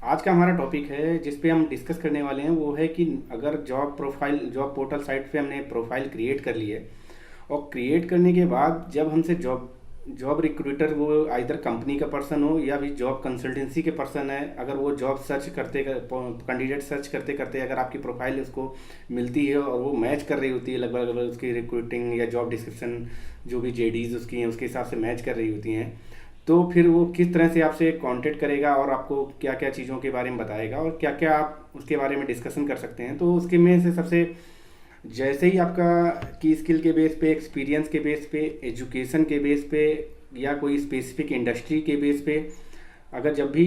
आज का हमारा टॉपिक है जिस पे हम डिस्कस करने वाले हैं वो है कि अगर जॉब पोर्टल साइट पे हमने प्रोफाइल क्रिएट कर ली है और क्रिएट करने के बाद जब हमसे जॉब जॉब रिक्रूटर वो आइदर कंपनी का पर्सन हो या भी जॉब कंसल्टेंसी के पर्सन है, अगर वो जॉब सर्च करते कैंडिडेट सर्च करते करते अगर आपकी प्रोफाइल उसको मिलती है और वो मैच कर रही होती है लगभग लगभग उसकी रिक्रूटिंग या जॉब डिस्क्रिप्शन जो भी जेडीज उसकी हैं उसके हिसाब से मैच कर रही होती हैं, तो फिर वो किस तरह से आपसे कांटेक्ट करेगा और आपको क्या क्या चीज़ों के बारे में बताएगा और क्या क्या आप उसके बारे में डिस्कशन कर सकते हैं। तो उसके में से सबसे जैसे ही आपका की स्किल के बेस पे, एक्सपीरियंस के बेस पे, एजुकेशन के बेस पे या कोई स्पेसिफिक इंडस्ट्री के बेस पे, अगर जब भी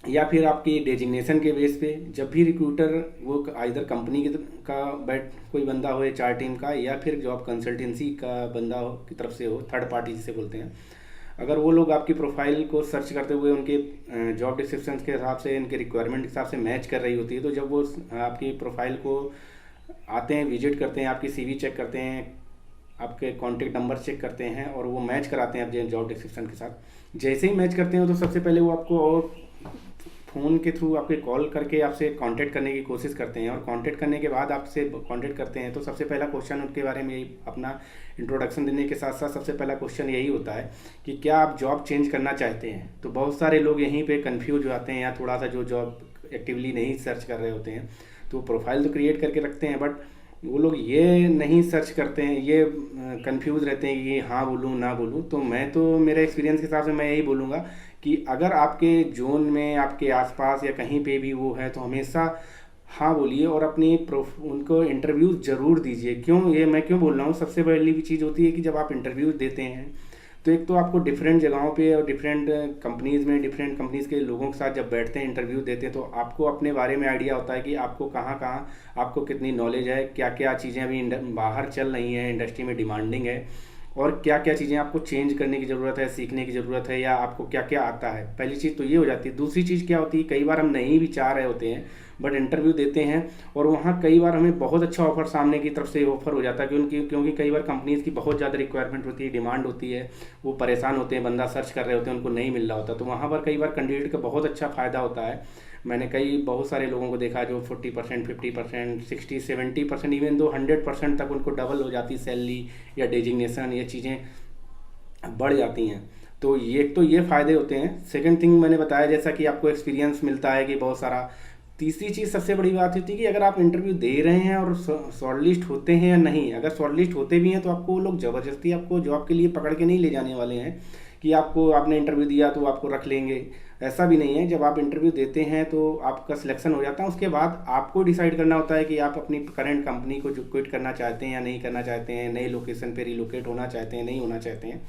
या फिर आपकी डेजिग्नेशन के बेस पे जब भी रिक्रूटर वो आइदर कंपनी का बैठ कोई बंदा हो एचआर टीम का या फिर जॉब कंसल्टेंसी का बंदा हो की तरफ से हो, थर्ड पार्टी जिसे बोलते हैं, अगर वो लोग आपकी प्रोफाइल को सर्च करते हुए उनके जॉब डिस्क्रिप्शन के हिसाब से, इनके रिक्वायरमेंट के हिसाब से मैच कर रही होती है, तो जब वो आपकी प्रोफाइल को आते हैं, विजिट करते हैं, आपकी सीवी चेक करते हैं, आपके कॉन्टेक्ट नंबर चेक करते हैं और वो मैच कराते हैं अपने जॉब डिस्क्रिप्शन के साथ। जैसे ही मैच करते हैं तो सबसे पहले वो आपको और फ़ोन के थ्रू आपके कॉल करके आपसे कांटेक्ट करने की कोशिश करते हैं और कांटेक्ट करने के बाद आपसे कांटेक्ट करते हैं तो सबसे पहला क्वेश्चन उनके बारे में अपना इंट्रोडक्शन देने के साथ साथ सबसे पहला क्वेश्चन यही होता है कि क्या आप जॉब चेंज करना चाहते हैं। तो बहुत सारे लोग यहीं पे कंफ्यूज हो जाते हैं या थोड़ा सा जो जॉब एक्टिवली नहीं सर्च कर रहे होते हैं, तो प्रोफाइल तो क्रिएट करके रखते हैं बट वो लोग ये नहीं सर्च करते हैं, ये कंफ्यूज रहते हैं कि हाँ बोलूँ ना बोलूँ। तो मैं तो मेरे एक्सपीरियंस के हिसाब से मैं यही बोलूँगा कि अगर आपके जोन में, आपके आसपास या कहीं पे भी वो है तो हमेशा हाँ बोलिए और अपनी उनको इंटरव्यू ज़रूर दीजिए। मैं क्यों बोल रहा हूँ, सबसे पहली भी चीज़ होती है कि जब आप इंटरव्यू देते हैं तो एक तो आपको डिफरेंट जगहों पे और डिफरेंट कंपनीज़ में डिफरेंट कंपनीज़ के लोगों के साथ जब बैठते हैं, इंटरव्यू देते हैं, तो आपको अपने बारे में आइडिया होता है कि आपको कहाँ कहाँ आपको कितनी नॉलेज है, क्या क्या चीज़ें अभी बाहर चल रही हैं, इंडस्ट्री में डिमांडिंग है और क्या क्या चीज़ें आपको चेंज करने की ज़रूरत है, सीखने की ज़रूरत है या आपको क्या क्या आता है। पहली चीज़ तो ये हो जाती है। दूसरी चीज़ क्या होती है, कई बार हम नहीं भी चाह रहे होते हैं बट इंटरव्यू देते हैं और वहाँ कई बार हमें बहुत अच्छा ऑफर सामने की तरफ से ऑफर हो जाता है क्योंकि कई बार कंपनीज़ की बहुत ज़्यादा रिक्वायरमेंट होती है, डिमांड होती है, वो परेशान होते हैं, बंदा सर्च कर रहे होते हैं, उनको नहीं मिल रहा होता, तो वहाँ पर कई बार कैंडिडेट का बहुत अच्छा फ़ायदा होता है। मैंने बहुत सारे लोगों को देखा जो 40%, 50%, 60, 70%, इवन दो 100% तक उनको डबल हो जाती सैलरी या डेजिग्नेशन, ये चीज़ें बढ़ जाती हैं। तो ये फ़ायदे होते हैं। सेकंड थिंग मैंने बताया जैसा कि आपको एक्सपीरियंस मिलता है कि बहुत सारा। तीसरी चीज़ सबसे बड़ी बात होती है कि अगर आप इंटरव्यू दे रहे हैं और शॉर्टलिस्ट होते हैं या नहीं, अगर शॉर्टलिस्ट होते भी हैं तो आपको वो लोग ज़बरदस्ती आपको जॉब के लिए पकड़ के नहीं ले जाने वाले हैं कि आपने इंटरव्यू दिया तो आपको रख लेंगे। ऐसा भी नहीं है। जब आप इंटरव्यू देते हैं तो आपका सिलेक्शन हो जाता है, उसके बाद आपको डिसाइड करना होता है कि आप अपनी करंट कंपनी को जो क्विट करना चाहते हैं या नहीं करना चाहते हैं, नई लोकेशन पे रिलोकेट होना चाहते हैं, नहीं होना चाहते हैं।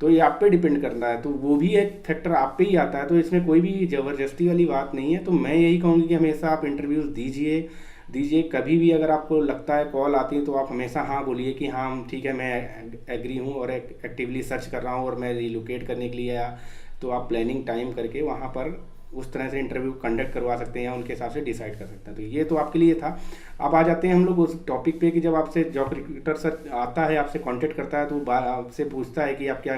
तो ये आप पे डिपेंड करता है, तो वो भी एक फैक्टर आप पे ही आता है, तो इसमें कोई भी ज़बरदस्ती वाली बात नहीं है। तो मैं यही कहूँगी कि हमेशा आप इंटरव्यूज़ दीजिए दीजिए। कभी भी अगर आपको लगता है, कॉल आती है, तो आप हमेशा हाँ बोलिए कि हाँ ठीक है, मैं एग्री हूँ और एक्टिवली सर्च कर रहा हूँ और मैं रिलोकेट करने के लिए आया। तो आप प्लानिंग टाइम करके वहाँ पर उस तरह से इंटरव्यू कंडक्ट करवा सकते हैं या उनके हिसाब से डिसाइड कर सकते हैं। तो ये तो आपके लिए था। अब आ जाते हैं हम लोग उस टॉपिक पे कि जब आपसे जॉब रिक्रूटर सर आता है, आपसे कांटेक्ट करता है, तो आपसे पूछता है कि आप क्या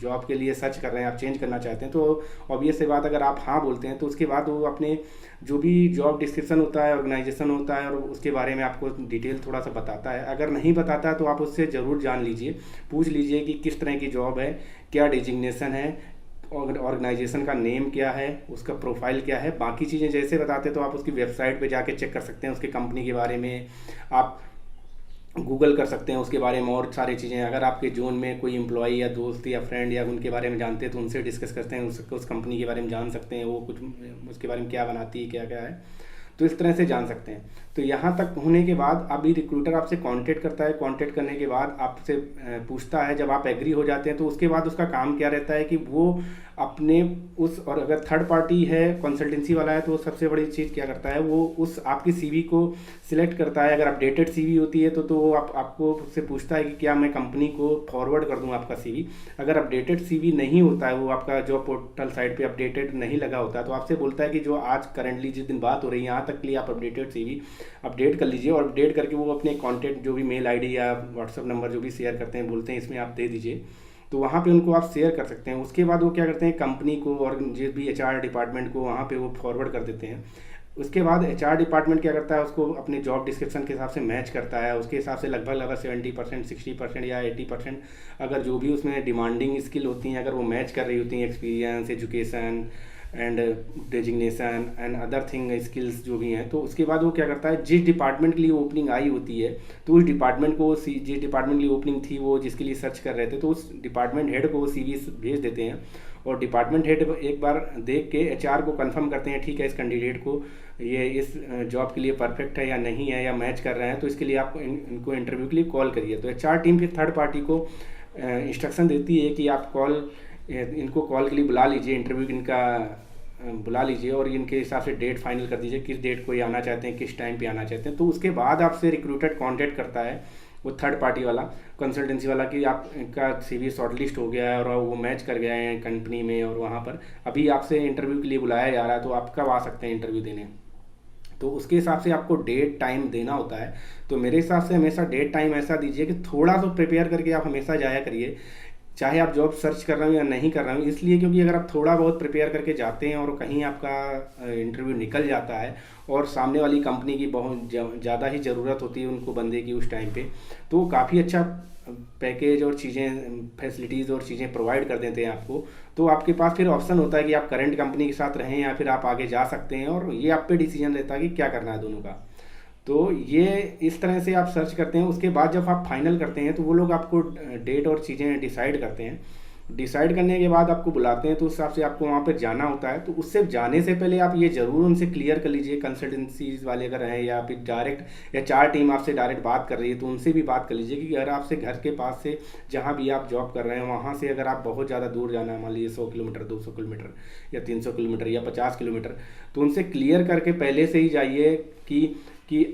जॉब के लिए सर्च कर रहे हैं, आप चेंज करना चाहते हैं। तो ऑब्वियस सी बात, अगर आप हाँ बोलते हैं तो उसके बाद वो अपने जो भी जॉब डिस्क्रिप्शन होता है, ऑर्गेनाइजेशन होता है, और उसके बारे में आपको डिटेल थोड़ा सा बताता है। अगर नहीं बताता है तो आप उससे ज़रूर जान लीजिए, पूछ लीजिए कि किस तरह की जॉब है, क्या डिजिग्नेशन है, ऑर्गेनाइजेशन का नेम क्या है, उसका प्रोफाइल क्या है। बाकी चीज़ें जैसे बताते तो आप उसकी वेबसाइट पे जाके चेक कर सकते हैं, उसकी कंपनी के बारे में आप गूगल कर सकते हैं उसके बारे में और सारी चीज़ें। अगर आपके जोन में कोई एम्प्लॉई या दोस्त या फ्रेंड या उनके बारे में जानते हैं तो उनसे डिस्कस करते हैं, उस कंपनी के बारे में जान सकते हैं, वो कुछ उसके बारे में क्या बनाती है, क्या क्या है, तो इस तरह से जान सकते हैं। तो यहाँ तक होने के बाद अभी रिक्रूटर आपसे कांटेक्ट करता है, कांटेक्ट करने के बाद आपसे पूछता है, जब आप एग्री हो जाते हैं तो उसके बाद उसका काम क्या रहता है कि वो अपने और अगर थर्ड पार्टी है, कंसल्टेंसी वाला है, तो सबसे बड़ी चीज़ क्या करता है, वो उस आपकी सीवी को सिलेक्ट करता है। अगर अपडेटेड सीवी होती है तो वो आपको उससे पूछता है कि क्या मैं कंपनी को फॉरवर्ड कर दूं आपका सीवी। अगर अपडेटेड सीवी नहीं होता है, वो आपका जॉब पोर्टल साइट पे अपडेटेड नहीं लगा होता है, तो आपसे बोलता है कि जो आज करंटली जिस दिन बात हो रही है यहाँ तक के लिए आप अपडेटेड सीवी अपडेट कर लीजिए, और अपडेट करके वो अपने कॉन्टैक्ट जो भी मेल आईडी या व्हाट्सअप नंबर जो भी शेयर करते हैं, बोलते हैं इसमें आप दे दीजिए। तो वहाँ पे उनको आप शेयर कर सकते हैं। उसके बाद वो क्या करते हैं, कंपनी को और जिस भी एचआर डिपार्टमेंट को वहाँ पे वो फॉरवर्ड कर देते हैं। उसके बाद एचआर डिपार्टमेंट क्या करता है, उसको अपने जॉब डिस्क्रिप्शन के हिसाब से मैच करता है। उसके हिसाब से लगभग लगभग 70%, 60% या 80%, अगर जो भी उसमें डिमांडिंग स्किल होती हैं अगर वो मैच कर रही होती हैं, experience, education and designation and other thing skills जो भी हैं, तो उसके बाद वो क्या करता है, जिस डिपार्टमेंट के लिए ओपनिंग आई होती है तो उस डिपार्टमेंट को जिस डिपार्टमेंट के लिए ओपनिंग थी वो जिसके लिए सर्च कर रहे थे, तो उस डिपार्टमेंट हेड को वो सीवी भेज देते हैं। और डिपार्टमेंट हेड एक बार देख के एचआर को कंफर्म करते हैं, ठीक है इस कैंडिडेट को ये इस जॉब के लिए परफेक्ट है या नहीं है या मैच कर रहे हैं, तो इसके लिए आप इनको इंटरव्यू के लिए कॉल करिए। तो एचआर टीम फिर थर्ड पार्टी को इंस्ट्रक्शन देती है कि आप इनको कॉल के लिए बुला लीजिए, इंटरव्यू इनका बुला लीजिए और इनके हिसाब से डेट फाइनल कर दीजिए, किस डेट को ये आना चाहते हैं, किस टाइम पे आना चाहते हैं। तो उसके बाद आपसे रिक्रूटर कांटेक्ट करता है, वो थर्ड पार्टी वाला, कंसल्टेंसी वाला, कि आपका सीवी शॉर्टलिस्ट हो गया है और वो मैच कर गया है कंपनी में और वहाँ पर अभी आपसे इंटरव्यू के लिए बुलाया जा रहा है, तो आप कब आ सकते हैं इंटरव्यू देने। तो उसके हिसाब से आपको डेट टाइम देना होता है। तो मेरे हिसाब से हमेशा डेट टाइम ऐसा दीजिए कि थोड़ा सा प्रिपेयर करके आप हमेशा जाया करिए, चाहे आप जॉब सर्च कर रहे हो या नहीं कर रहे हो। इसलिए क्योंकि अगर आप थोड़ा बहुत प्रिपेयर करके जाते हैं और कहीं आपका इंटरव्यू निकल जाता है और सामने वाली कंपनी की बहुत ज़्यादा ही ज़रूरत होती है उनको बंदे की उस टाइम पे, तो काफ़ी अच्छा पैकेज और चीज़ें, फैसिलिटीज़ और चीज़ें प्रोवाइड कर देते हैं आपको। तो आपके पास फिर ऑप्शन होता है कि आप करंट कंपनी के साथ रहें या फिर आप आगे जा सकते हैं, और ये आप पे डिसीजन रहता है कि क्या करना है दोनों का। तो ये इस तरह से आप सर्च करते हैं। उसके बाद जब आप फाइनल करते हैं तो वो लोग आपको डेट और चीज़ें डिसाइड करते हैं। डिसाइड करने के बाद आपको बुलाते हैं, तो उस हिसाब से आपको वहाँ पर जाना होता है। तो उससे जाने से पहले आप ये ज़रूर उनसे क्लियर कर लीजिए, कंसल्टेंसीज वाले अगर हैं या फिर डायरेक्ट एचआर टीम आपसे डायरेक्ट बात कर रही है तो उनसे भी बात कर लीजिए कि अगर आपसे घर के पास से जहाँ भी आप जॉब कर रहे हैं वहाँ से अगर आप बहुत ज़्यादा दूर जाना है, मान लीजिए 100 किलोमीटर, 200 किलोमीटर या 300 किलोमीटर या 50 किलोमीटर, तो उनसे क्लियर करके पहले से ही जाइए कि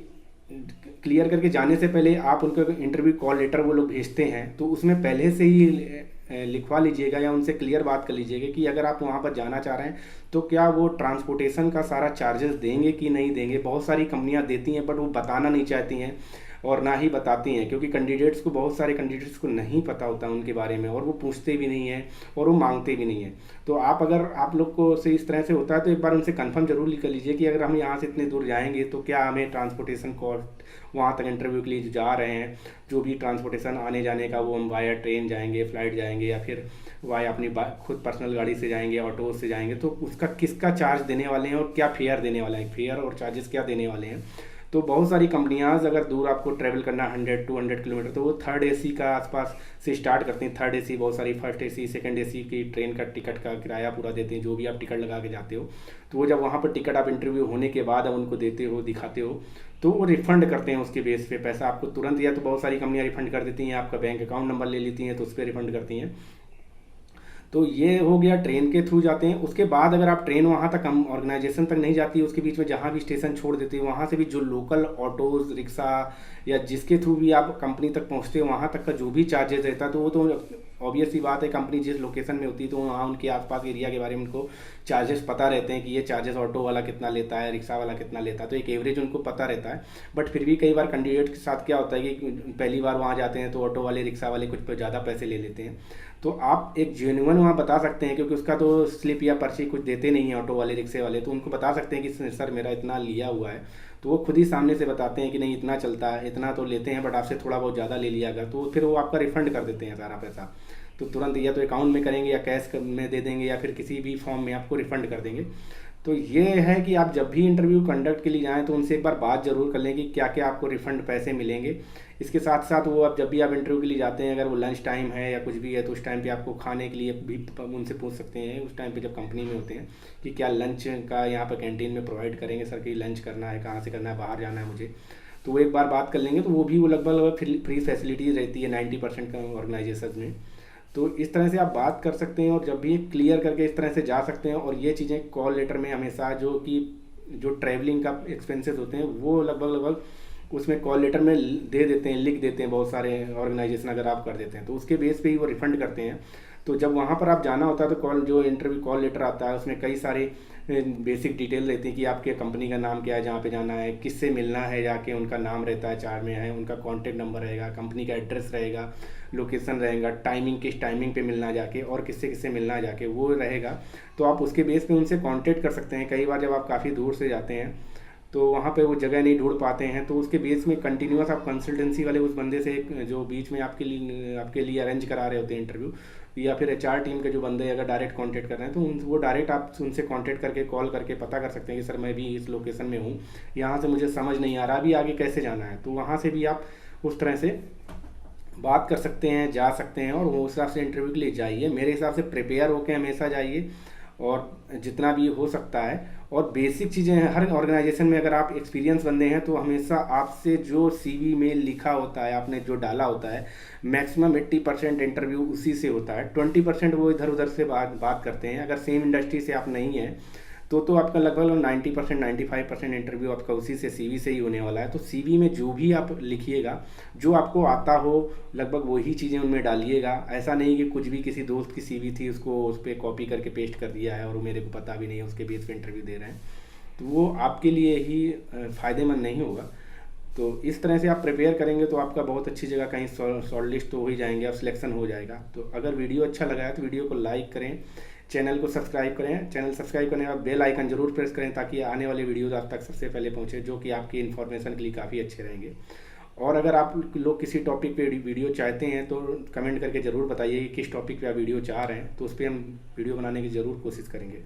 क्लियर करके जाने से पहले आप उनको इंटरव्यू कॉल लेटर वो लोग भेजते हैं तो उसमें पहले से ही लिखवा लीजिएगा या उनसे क्लियर बात कर लीजिएगा कि अगर आप वहाँ पर जाना चाह रहे हैं तो क्या वो ट्रांसपोर्टेशन का सारा चार्जेस देंगे कि नहीं देंगे। बहुत सारी कंपनियाँ देती हैं बट वो बताना नहीं चाहती हैं और ना ही बताती हैं, क्योंकि कैंडिडेट्स को, बहुत सारे कैंडिडेट्स को नहीं पता होता उनके बारे में और वो पूछते भी नहीं हैं और वो मांगते भी नहीं हैं। तो आप लोग को से इस तरह से होता है तो एक बार उनसे कंफर्म जरूर कर लीजिए कि अगर हम यहाँ से इतने दूर जाएंगे तो क्या हमें ट्रांसपोर्टेशन कॉस्ट, वहाँ तक इंटरव्यू के लिए जो जा रहे हैं जो भी ट्रांसपोर्टेशन आने जाने का, वो हम वाया ट्रेन जाएंगे, फ्लाइट जाएंगे या फिर वाया अपनी खुद पर्सनल गाड़ी से जाएंगे, ऑटो से जाएंगे, तो उसका किसका चार्ज देने वाले हैं और क्या फेयर देने वाले हैं, फेयर और चार्जेस क्या देने वाले हैं। तो बहुत सारी कंपनियां अगर दूर आपको ट्रैवल करना 100-200 किलोमीटर तो वो थर्ड एसी का आसपास से स्टार्ट करते हैं। थर्ड एसी, बहुत सारी फर्स्ट एसी, सेकंड एसी की ट्रेन का टिकट का किराया पूरा देते हैं, जो भी आप टिकट लगा के जाते हो। तो वो जब वहाँ पर टिकट आप इंटरव्यू होने के बाद आप उनको देते हो, दिखाते हो, तो वो रिफंड करते हैं उसके बेस पे पैसा आपको तुरंत, या तो बहुत सारी कंपनियां रिफंड कर देती हैं, आपका बैंक अकाउंट नंबर ले लेती हैं तो उस पर रिफंड करती हैं। तो ये हो गया, ट्रेन के थ्रू जाते हैं। उसके बाद अगर आप ट्रेन वहाँ तक हम ऑर्गेनाइजेशन तक नहीं जाती है, उसके बीच में जहाँ भी स्टेशन छोड़ देती है वहाँ से भी जो लोकल ऑटोज़, रिक्शा या जिसके थ्रू भी आप कंपनी तक पहुँचते हो वहाँ तक का जो भी चार्जेस रहता है, तो वो तो ऑब्वियस सी बात है, कंपनी जिस लोकेशन में होती है तो वहाँ उनके आसपास एरिया के बारे में उनको चार्जेस पता रहते हैं कि ये चार्जेस ऑटो वाला कितना लेता है, रिक्शा वाला कितना लेता है, तो एक एवरेज उनको पता रहता है। बट फिर भी कई बार कैंडिडेट के साथ क्या होता है कि पहली बार वहाँ जाते हैं तो ऑटो वाले, रिक्शा वाले कुछ ज़्यादा पैसे ले लेते हैं। तो आप एक जेन्युइन वहाँ बता सकते हैं, क्योंकि उसका तो स्लिप या पर्ची कुछ देते नहीं हैं ऑटो वाले, रिक्शे वाले, तो उनको बता सकते हैं कि सर मेरा इतना लिया हुआ है, तो वो खुद ही सामने से बताते हैं कि नहीं इतना चलता है, इतना तो लेते हैं बट आपसे थोड़ा बहुत ज़्यादा ले लिया अगर, तो फिर वो आपका रिफंड कर देते हैं सारा पैसा। तो तुरंत या तो अकाउंट में करेंगे या कैश में दे देंगे या फिर किसी भी फॉर्म में आपको रिफंड कर देंगे। तो ये है कि आप जब भी इंटरव्यू कंडक्ट के लिए जाएं तो उनसे एक बार बात जरूर कर लें कि क्या क्या आपको रिफंड पैसे मिलेंगे। इसके साथ साथ वो आप जब भी आप इंटरव्यू के लिए जाते हैं, अगर वो लंच टाइम है या कुछ भी है तो उस टाइम पे आपको खाने के लिए भी उनसे पूछ सकते हैं, उस टाइम पे जब कंपनी में होते हैं, कि क्या लंच का यहाँ पर कैंटीन में प्रोवाइड करेंगे सर, कि लंच करना है, कहाँ से करना है, बाहर जाना है मुझे, तो वो एक बार बात कर लेंगे। तो वो भी वो लगभग फ्री फैसिलिटीज़ रहती है 90% का ऑर्गेनाइजेशन में। तो इस तरह से आप बात कर सकते हैं और जब भी क्लियर करके इस तरह से जा सकते हैं। और ये चीज़ें कॉल लेटर में हमेशा जो ट्रैवलिंग का एक्सपेंसेस होते हैं वो लगभग उसमें कॉल लेटर में दे देते हैं, लिख देते हैं बहुत सारे ऑर्गेनाइजेशन, अगर आप कर देते हैं तो उसके बेस पे ही वो रिफंड करते हैं। तो जब वहाँ पर आप जाना होता है तो कॉल जो इंटरव्यू कॉल लेटर आता है उसमें कई सारे बेसिक डिटेल रहती है कि आपके कंपनी का नाम क्या है, जहाँ पे जाना है, किससे मिलना है, जाके उनका नाम रहता है चार में है, उनका कॉन्टैक्ट नंबर रहेगा, कंपनी का एड्रेस रहेगा, लोकेशन रहेगा, टाइमिंग किस टाइमिंग पे मिलना है जाके और किससे किससे मिलना है जाके वो रहेगा। तो आप उसके बेस पे उनसे कांटेक्ट कर सकते हैं। कई बार जब आप काफ़ी दूर से जाते हैं तो वहाँ पे वो जगह नहीं ढूंढ पाते हैं, तो उसके बेस में कंटिन्यूस आप कंसल्टेंसी वाले उस बंदे से जो बीच में आपके लिए अरेंज करा रहे होते हैं इंटरव्यू, या फिर एचआर टीम के जो बंदे अगर डायरेक्ट कांटेक्ट कर रहे हैं तो वो डायरेक्ट आप उनसे कांटेक्ट करके कॉल करके पता कर सकते हैं कि सर मैं भी इस लोकेशन में हूँ, यहाँ से मुझे समझ नहीं आ रहा अभी आगे कैसे जाना है। तो वहाँ से भी आप उस तरह से बात कर सकते हैं, जा सकते हैं, और वो उस हिसाब से इंटरव्यू के लिए जाइए। मेरे हिसाब से प्रिपेयर होकर हमेशा जाइए और जितना भी हो सकता है। और बेसिक चीज़ें हैं हर ऑर्गेनाइजेशन में, अगर आप एक्सपीरियंस बंदे हैं तो हमेशा आपसे जो सीवी में लिखा होता है, आपने जो डाला होता है, मैक्सिमम 80% इंटरव्यू उसी से होता है। 20% वो इधर उधर से बात करते हैं। अगर सेम इंडस्ट्री से आप नहीं हैं तो आपका लगभग 90% 95% इंटरव्यू आपका उसी से सीवी से ही होने वाला है। तो सीवी में जो भी आप लिखिएगा, जो आपको आता हो, लगभग वही चीज़ें उनमें डालिएगा। ऐसा नहीं कि कुछ भी किसी दोस्त की सीवी थी उसको उस पर कॉपी करके पेस्ट कर दिया है और वो मेरे को पता भी नहीं है, उसके बेस पे इंटरव्यू दे रहे हैं, तो वो आपके लिए ही फ़ायदेमंद नहीं होगा। तो इस तरह से आप प्रिपेयर करेंगे तो आपका बहुत अच्छी जगह कहीं शॉर्ट लिस्ट तो हो ही जाएंगे और सिलेक्शन हो जाएगा। तो अगर वीडियो अच्छा लगा है तो वीडियो को लाइक करें, चैनल को सब्सक्राइब करें। चैनल सब्सक्राइब करने के बाद बेल आइकन जरूर प्रेस करें ताकि आने वाले वीडियोज आप तक सबसे पहले पहुंचे, जो कि आपकी इन्फॉर्मेशन के लिए काफ़ी अच्छे रहेंगे। और अगर आप लोग किसी टॉपिक पे वीडियो चाहते हैं तो कमेंट करके ज़रूर बताइए कि किस टॉपिक पे आप वीडियो चाह रहे हैं, तो उस पर हम वीडियो बनाने की ज़रूर कोशिश करेंगे।